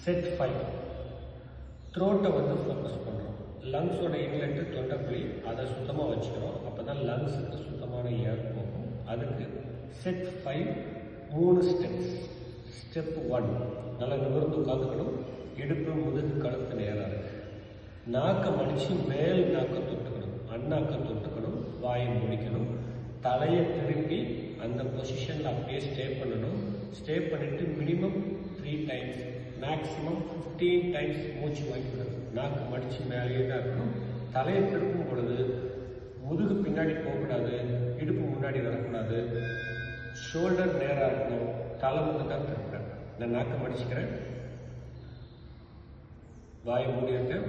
Set 5. த்ரோட்டை வந்து focus பண்ணுறோம். லங்ஸோட inlet தொண்டைக்குழி அதை சுத்தமாக வச்சுக்கிறோம். அப்போ தான் லங்ஸுக்கு சுத்தமான ஏர் போகும். அதுக்கு செட் 5 3 ஸ்டெப்ஸ். ஸ்டெப் 1 நல்லா நிமிர்ந்து உட்காந்துக்கணும். இடுப்பு முதுகு கழுத்து நேராக இருக்கு. நாக்கை மடித்து மேல் நாக்கை தொட்டுக்கணும், அண்ணாக்கை தொட்டுக்கணும், வாயை முடிக்கணும். தலையை திருப்பி அந்த பொசிஷனில் அப்படியே ஸ்டே பண்ணணும். ஸ்டே பண்ணிவிட்டு மினிமம் 3 டைம்ஸ் மேக்ஸிமம் 15 டைம்ஸ் மூச்சு வாங்கிக்கணும். நாக்கு மடித்து மேலேயே தான் இருக்கணும். தலையை திருப்பும் பொழுது முதுகு பின்னாடி போகக்கூடாது, இடுப்பு முன்னாடி வரக்கூடாது, ஷோல்டர் நேராக இருக்கணும். தலை மட்டும் தான் திருப்புறேன். நான் நாக்கை மடிச்சுக்கிறேன், வாயை மூடியிருக்கேன்.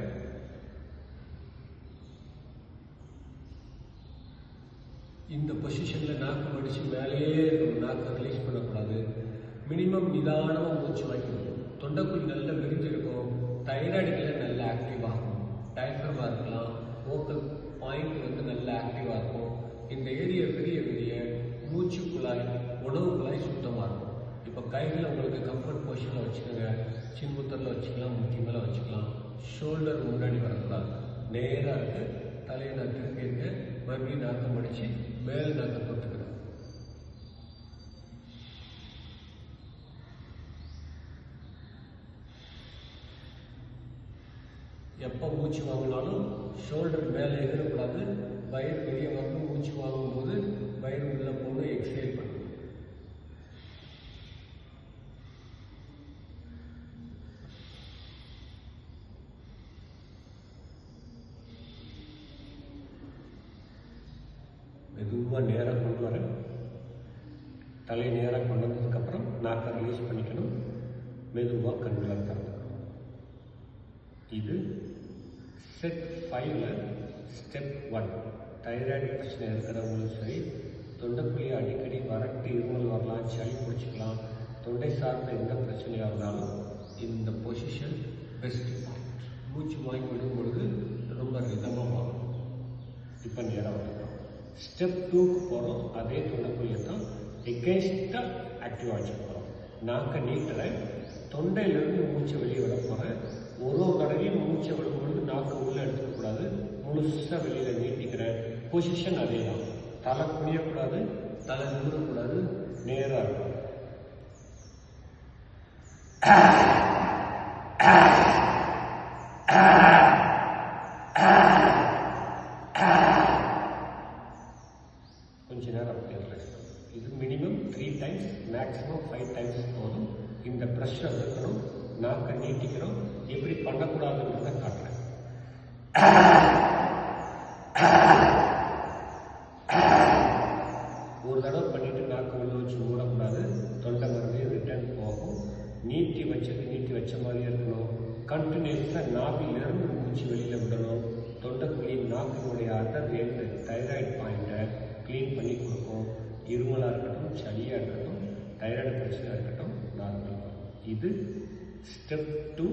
இந்த பொசிஷனில் நாக்கு மடித்து மேலேயே இருக்கணும். நாக்கை ரிலீஸ் பண்ணக்கூடாது. மினிமம் நிதானமாக மூச்சு வாங்கிக்கணும். தொண்டைக்குழி நல்லா விரிஞ்சிருக்கும். தைராய்டுகளை நல்லா ஆக்டிவ் ஆகும். டயஃப்ரமாக இருக்கலாம். வோக்கல் பாயிண்ட் வந்து நல்லா ஆக்டிவாக இருக்கும். இந்த ஏரியா விரிய மூச்சு குழாய், உணவு குழாய் சுத்தமாக இருக்கும். இப்போ கைகளை உங்களுக்கு கம்ஃபர்ட் பொசிஷனில் வச்சுக்கோங்க. சின்முத்தரில் வச்சுக்கலாம், முட்டி மேலே வச்சுக்கலாம். ஷோல்டர் முன்னாடி வரக்கூடாது, நேராக இருக்கு. தலையை நான் திருப்பியிருக்கேன். மறுபடியும் நாக்கம் மடித்து மேலே நாக்கம் தொட்டுக்கிறேன். எப்போ மூச்சு வாங்கினாலும் ஷோல்டர் மேலே எகிரக்கூடாது. வயிறு வெளியே வரணும். மூச்சு வாங்கும்போது வயிறு உள்ளே போகணும். எக்ஸைல் பண்ணணும். மெதுவாக நேராக கொண்டு வரேன். தலையை நேராக கொண்டு வந்ததுக்கப்புறம் நாக்கை ரிலீஸ் பண்ணிக்கணும். மெதுவாக கண்களை திறந்துக்கணும். இது செட் 5ல் ஸ்டெப் 1. தைராய்டு பிரச்சனை இருக்கிறவங்களும் சரி, தொண்டைக்குழி அடிக்கடி வறட்டு இருமல் வரலாம், சளி பிடிச்சிக்கலாம், தொண்டை சார்ந்த எந்த பிரச்சனையாக இருந்தாலும் இந்த பொசிஷன் பெஸ்ட். மூச்சு வாங்கி விடும் பொழுது ரொம்ப ரிதமாக வரும். இப்போ நேராக வந்துடும். ஸ்டெப் 2க்கு போகிறோம். அதே தொண்டைக்குழியை தான் எகெயின்ஸ்டாக ஆக்டிவாக வச்சு போகிறோம். நாக்கை நீட்டுறேன். தொண்டையிலேருந்து மூச்சை வெளியே விட போகிறேன். ஒரு தடவையும் மூச்சை விடும்பொழுது நாக்கு உள்ளே எடுத்துக்கக்கூடாது. முழுசாக வெளியில் நீட்டிக்கிறேன். பொசிஷன் அதே தான். தலை குனியக்கூடாது, தலை நிமிரக்கூடாது, நேராக இருக்கும். கொஞ்ச நேரம் அப்படியே ரிலாக்ஸ் பண்ணும். இது மினிமம் 3 டைம்ஸ், மேக்ஸிமம் 5 டைம்ஸ் போதும். இந்த ப்ரெஷர் இருக்கணும். நாக்கை நீட்டிக்கிறோம். எப்படி பண்ணக்கூடாதுன்றதை காட்டுறேன். ஒரு தடவை பண்ணிட்டு நாக்கு உள்ள வச்சு மூடக்கூடாது. தொண்டை மறுபடியும் ரிட்டர்ன் போகும். நீட்டி வச்ச மாதிரி இருக்கணும். கண்டினியூஸாக நாவிலிருந்து மூச்சு வெளியில் விடணும். தொண்டைக்குழி நாக்கினுடைய அடர் எந்த தைராய்டு பாயிண்ட்டை க்ளீன் பண்ணி கொடுக்கும். இருமலாக இருக்கட்டும், சளியாக இருக்கட்டும், தைராய்டு பிரச்சனையாக இருக்கட்டும், நார்மல். இது ஸ்டெப் 2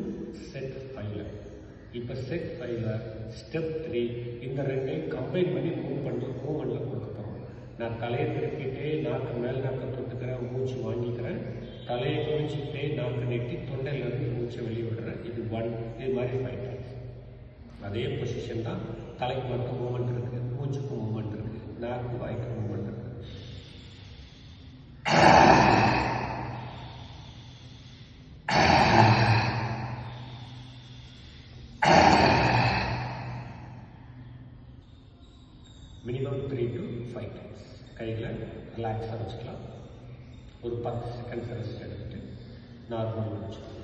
செட் 5ல். இப்போ செட் 5ல் ஸ்டெப் 3 இந்த ரெண்டையும் கம்பைன் பண்ணி மூவ்மெண்ட்டில் கொடுக்க போகிறோம். நான் தலையை திருப்பிட்டே நாக்கு மேல் நாக்கை தொட்டுக்கிறேன், மூச்சு வாங்கிக்கிறேன். தலையை குளிச்சுட்டே நாக்கு நீட்டி தொண்டையிலேருந்து மூச்சை வெளியே விடுறேன். இது 1. இது மாதிரி 5 டைம்ஸ். அதே பொசிஷன் தான். தலைக்கு மட்டும் மூவ்மெண்ட் இருக்குது, மூச்சுக்கு மூவ்மெண்ட் இருக்குது, நாக்கு வாய்க்கு மூவ்மெண்ட் இருக்குது. Minimum 3 to 5 times. கைகளை ரிலாக்ஸாக வச்சுக்கலாம். ஒரு 10 செகண்ட்ஸ் ரெஸ்ட் எடுத்துட்டு நார்மல் வச்சுக்கலாம்.